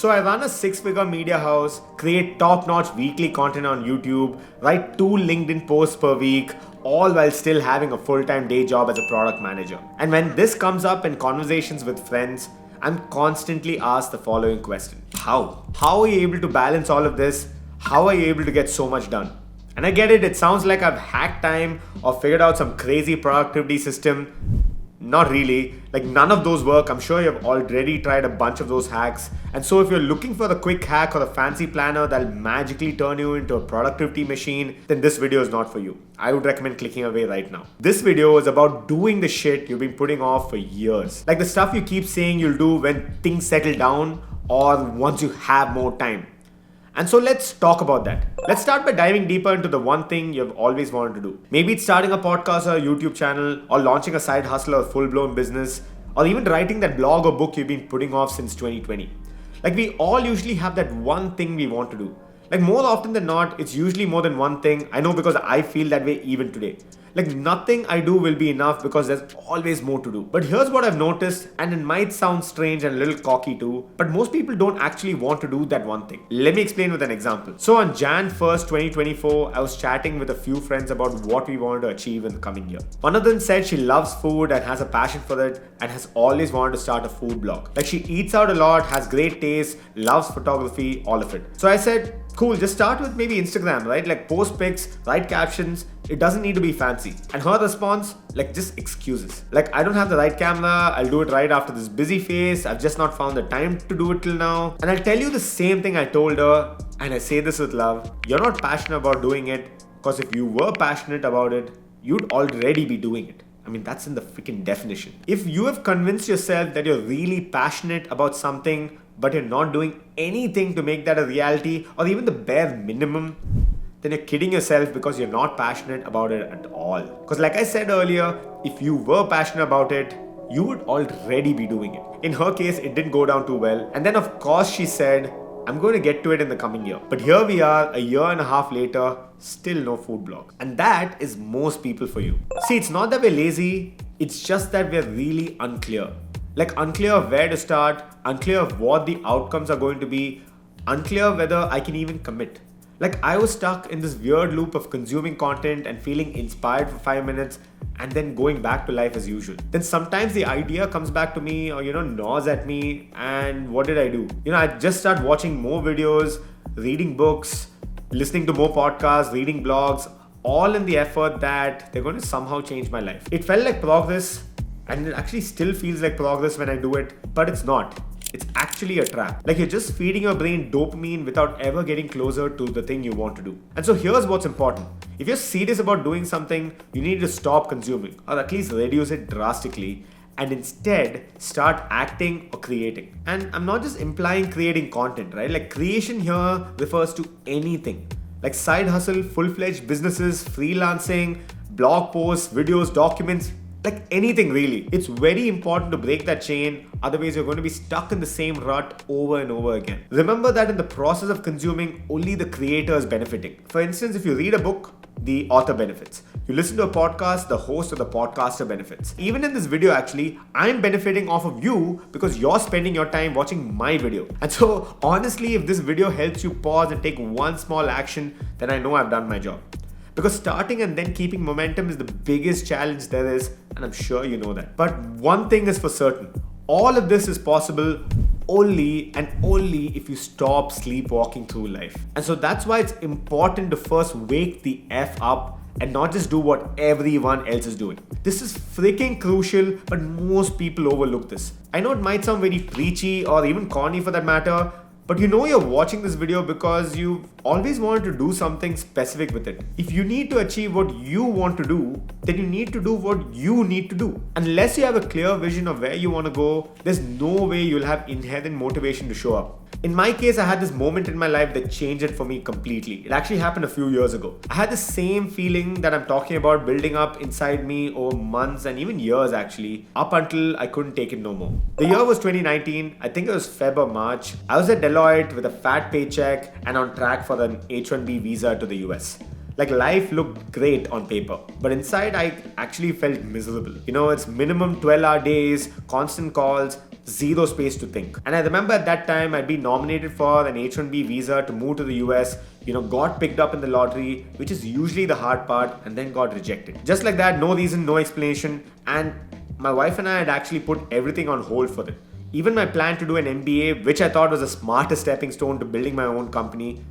So I run a 6-figure media house, create top-notch weekly content on YouTube, write 2 LinkedIn posts per week, all while still having a full-time day job as a product manager. And when this comes up in conversations with friends, I'm constantly asked the following question. How? How are you able to balance all of this? How are you able to get so much done? And I get it, it sounds like I've hacked time or figured out some crazy productivity system. Not really. Like none of those work. I'm sure you've already tried a bunch of those hacks. And so if you're looking for the quick hack or the fancy planner that'll magically turn you into a productivity machine, then this video is not for you. I would recommend clicking away right now. This video is about doing the shit you've been putting off for years. Like the stuff you keep saying you'll do when things settle down or once you have more time. And so let's talk about that. Let's start by diving deeper into the one thing you've always wanted to do. Maybe it's starting a podcast or a YouTube channel, or launching a side hustle or a full-blown business, or even writing that blog or book you've been putting off since 2020. Like we all usually have that one thing we want to do. Like more often than not, it's usually more than one thing. I know because I feel that way even today. Like nothing I do will be enough because there's always more to do. But here's what I've noticed, and it might sound strange and a little cocky too, but most people don't actually want to do that one thing. Let me explain with an example. So on Jan 1st, 2024, I was chatting with a few friends about what we wanted to achieve in the coming year. One of them said she loves food and has a passion for it and has always wanted to start a food blog. Like she eats out a lot, has great taste, loves photography, all of it. So I said, cool, just start with maybe Instagram, right? Like post pics, write captions. It doesn't need to be fancy. And her response, like just excuses. Like I don't have the right camera, I'll do it right after this busy phase, I've just not found the time to do it till now. And I'll tell you the same thing I told her, and I say this with love. You're not passionate about doing it, because if you were passionate about it, you'd already be doing it. I mean, that's in the freaking definition. If you have convinced yourself that you're really passionate about something, but you're not doing anything to make that a reality or even the bare minimum, then you're kidding yourself because you're not passionate about it at all. Because like I said earlier, if you were passionate about it, you would already be doing it. In her case, it didn't go down too well. And then of course she said, I'm going to get to it in the coming year. But here we are, a year and a half later, still no food blog. And that is most people for you. See, it's not that we're lazy, it's just that we're really unclear. Like unclear of where to start, unclear of what the outcomes are going to be, unclear whether I can even commit. Like I was stuck in this weird loop of consuming content and feeling inspired for 5 minutes and then going back to life as usual. Then sometimes the idea comes back to me or, gnaws at me, and what did I do? I just start watching more videos, reading books, listening to more podcasts, reading blogs, all in the effort that they're going to somehow change my life. It felt like progress, and it actually still feels like progress when I do it, but it's not. It's actually a trap. Like you're just feeding your brain dopamine without ever getting closer to the thing you want to do. And so here's what's important. If you're serious about doing something, you need to stop consuming, or at least reduce it drastically, and instead start acting or creating. And I'm not just implying creating content, right? Like creation here refers to anything. Like side hustle, full-fledged businesses, freelancing, blog posts, videos, documents, like anything really. It's very important to break that chain, otherwise you're going to be stuck in the same rut over and over again. Remember that in the process of consuming, only the creator is benefiting. For instance, if you read a book, the author benefits. You listen to a podcast, the host or the podcaster benefits. Even in this video actually, I'm benefiting off of you because you're spending your time watching my video. And so honestly, if this video helps you pause and take one small action, then I know I've done my job. Because starting and then keeping momentum is the biggest challenge there is, and I'm sure you know that. But one thing is for certain, all of this is possible only and only if you stop sleepwalking through life. And so that's why it's important to first wake the F up and not just do what everyone else is doing. This is freaking crucial, but most people overlook this. I know it might sound very preachy or even corny for that matter, but you're watching this video because you've always wanted to do something specific with it. If you need to achieve what you want to do, then you need to do what you need to do. Unless you have a clear vision of where you want to go, there's no way you'll have inherent motivation to show up. In my case, I had this moment in my life that changed it for me completely. It actually happened a few years ago. I had the same feeling that I'm talking about building up inside me over months and even years actually, up until I couldn't take it no more. The year was 2019, I think it was Feb or March. I was at Deloitte with a fat paycheck and on track for an H-1B visa to the US. Like life looked great on paper, but inside I actually felt miserable. It's minimum 12-hour days, constant calls, zero space to think. And I remember at that time I'd been nominated for an H-1B visa to move to the US, got picked up in the lottery, which is usually the hard part, and then got rejected. Just like that, no reason, no explanation, and my wife and I had actually put everything on hold for it. Even my plan to do an MBA, which I thought was the smartest stepping stone to building my own company.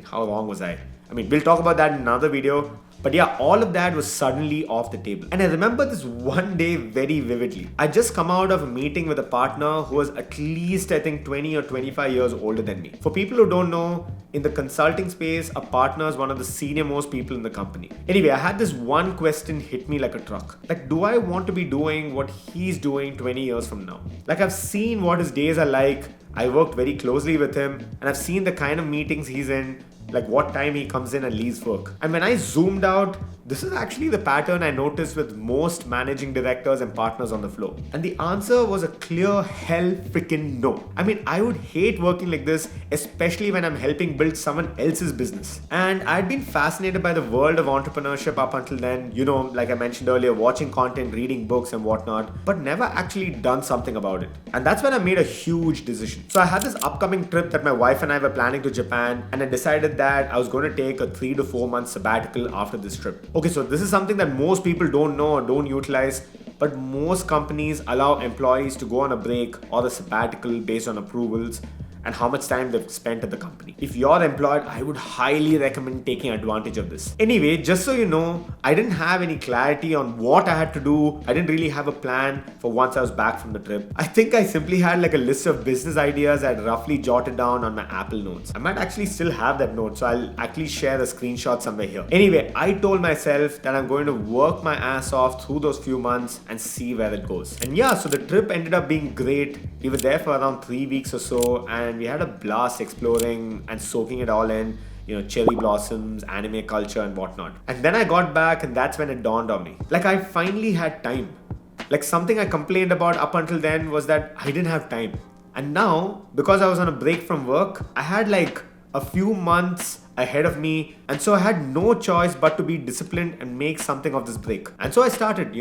How wrong was I? We'll talk about that in another video. But yeah, all of that was suddenly off the table. And I remember this one day very vividly. I just come out of a meeting with a partner who was at least, I think, 20 or 25 years older than me. For people who don't know, in the consulting space, a partner is one of the senior most people in the company. Anyway, I had this one question hit me like a truck. Like, do I want to be doing what he's doing 20 years from now? Like, I've seen what his days are like. I worked very closely with him, and I've seen the kind of meetings he's in, like what time he comes in and leaves work. And when I zoomed out, this is actually the pattern I noticed with most managing directors and partners on the floor. And the answer was a clear hell freaking no. I would hate working like this, especially when I'm helping build someone else's business. And I'd been fascinated by the world of entrepreneurship up until then, like I mentioned earlier, watching content, reading books and whatnot, but never actually done something about it. And that's when I made a huge decision. So I had this upcoming trip that my wife and I were planning to Japan, and I decided that I was going to take a 3 to 4 month sabbatical after this trip. Okay, so this is something that most people don't know or don't utilize, but most companies allow employees to go on a break or a sabbatical based on approvals and how much time they've spent at the company. If you're employed, I would highly recommend taking advantage of this. Anyway, just so you know, I didn't have any clarity on what I had to do. I didn't really have a plan for once I was back from the trip. I think I simply had like a list of business ideas I'd roughly jotted down on my Apple Notes. I might actually still have that note, so I'll actually share a screenshot somewhere here. Anyway, I told myself that I'm going to work my ass off through those few months and see where it goes. And yeah, so the trip ended up being great. We were there for around 3 weeks or so, and we had a blast exploring and soaking it all in, cherry blossoms, anime culture and whatnot. And then I got back, and that's when it dawned on me. Like, I finally had time. Like, something I complained about up until then was that I didn't have time. And now, because I was on a break from work, I had like a few months ahead of me, and so I had no choice but to be disciplined and make something of this break. And so I started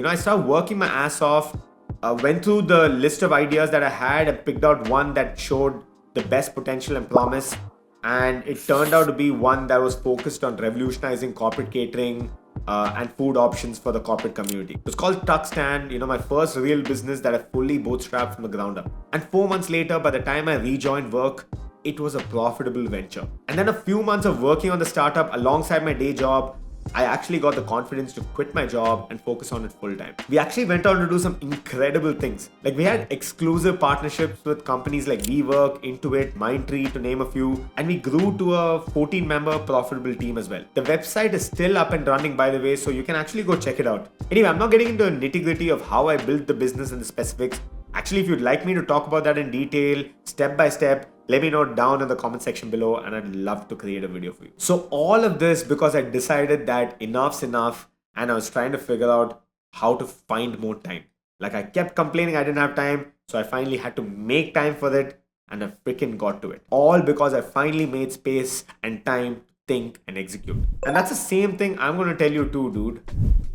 working my ass off. Went through the list of ideas that I had and picked out one that showed the best potential and promise. And it turned out to be one that was focused on revolutionizing corporate catering and food options for the corporate community. It was called Tuck Stand, my first real business that I fully bootstrapped from the ground up. And 4 months later, by the time I rejoined work, it was a profitable venture. And then a few months of working on the startup alongside my day job, I actually got the confidence to quit my job and focus on it full time. We actually went on to do some incredible things. Like, we had exclusive partnerships with companies like WeWork, Intuit, Mindtree, to name a few. And we grew to a 14-member profitable team as well. The website is still up and running, by the way, so you can actually go check it out. Anyway, I'm not getting into the nitty-gritty of how I built the business and the specifics. Actually, if you'd like me to talk about that in detail, step by step, let me know down in the comment section below, and I'd love to create a video for you. So all of this because I decided that enough's enough, and I was trying to figure out how to find more time. Like, I kept complaining I didn't have time, so I finally had to make time for it, and I freaking got to it. All because I finally made space and time to think and execute. And that's the same thing I'm going to tell you too, dude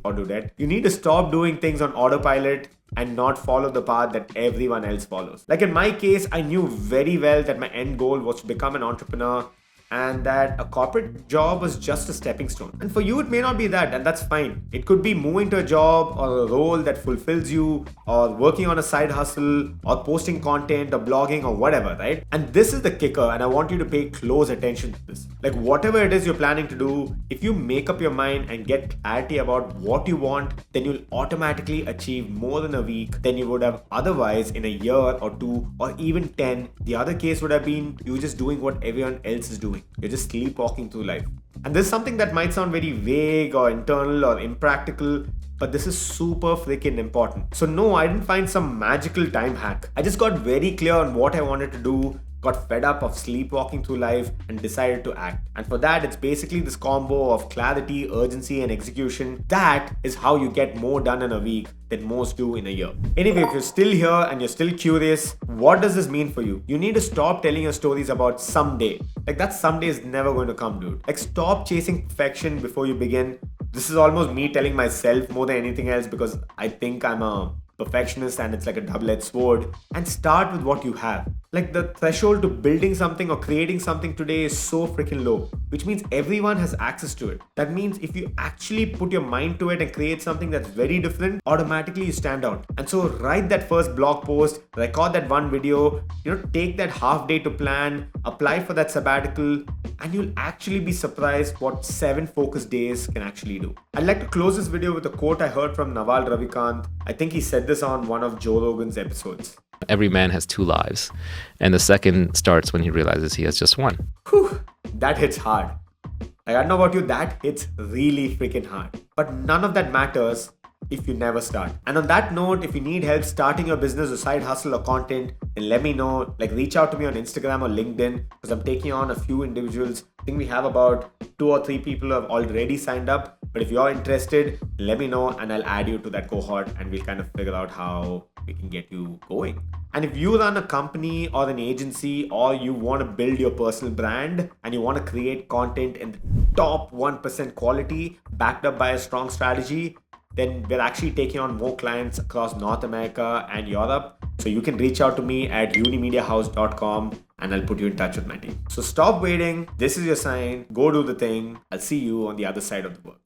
or dudette. You need to stop doing things on autopilot and not follow the path that everyone else follows. Like, in my case, I knew very well that my end goal was to become an entrepreneur, and that a corporate job was just a stepping stone. And for you, it may not be that, and that's fine. It could be moving to a job or a role that fulfills you, or working on a side hustle, or posting content, or blogging, or whatever, right? And this is the kicker, and I want you to pay close attention to this. Like, whatever it is you're planning to do, if you make up your mind and get clarity about what you want, then you'll automatically achieve more in a week than you would have otherwise in a year or 2 or even 10. The other case would have been you just doing what everyone else is doing. You're just sleepwalking through life. And this is something that might sound very vague or internal or impractical, but this is super freaking important. So no, I didn't find some magical time hack. I just got very clear on what I wanted to do, got fed up of sleepwalking through life, and decided to act. And for that, it's basically this combo of clarity, urgency, and execution. That is how you get more done in a week than most do in a year. Anyway, if you're still here and you're still curious, what does this mean for you? You need to stop telling your stories about someday. Like that someday is never going to come, dude. Like stop chasing perfection before you begin. This is almost me telling myself more than anything else because I think I'm a perfectionist and it's like a double-edged sword. And start with what you have. Like the threshold to building something or creating something today is so freaking low, which means everyone has access to it. That means if you actually put your mind to it and create something that's very different, automatically you stand out. And so write that first blog post, record that one video, take that half day to plan, apply for that sabbatical, and you'll actually be surprised what 7 focus days can actually do. I'd like to close this video with a quote I heard from Naval Ravikant. I think he said this on one of Joe Rogan's episodes. Every man has 2 lives, and the second starts when he realizes he has just one. Whew, that hits hard. Like, I don't know about you, that hits really freaking hard. But none of that matters if you never start. And on that note, if you need help starting your business or side hustle or content, then let me know. Like reach out to me on Instagram or LinkedIn because I'm taking on a few individuals. I think we have about 2 or 3 people who have already signed up. But if you're interested, let me know and I'll add you to that cohort and we'll kind of figure out how we can get you going. And if you run a company or an agency or you want to build your personal brand and you want to create content in the top 1% quality backed up by a strong strategy, then we're actually taking on more clients across North America and Europe. So you can reach out to me at unimediahouse.com and I'll put you in touch with my team. So stop waiting. This is your sign. Go do the thing. I'll see you on the other side of the work.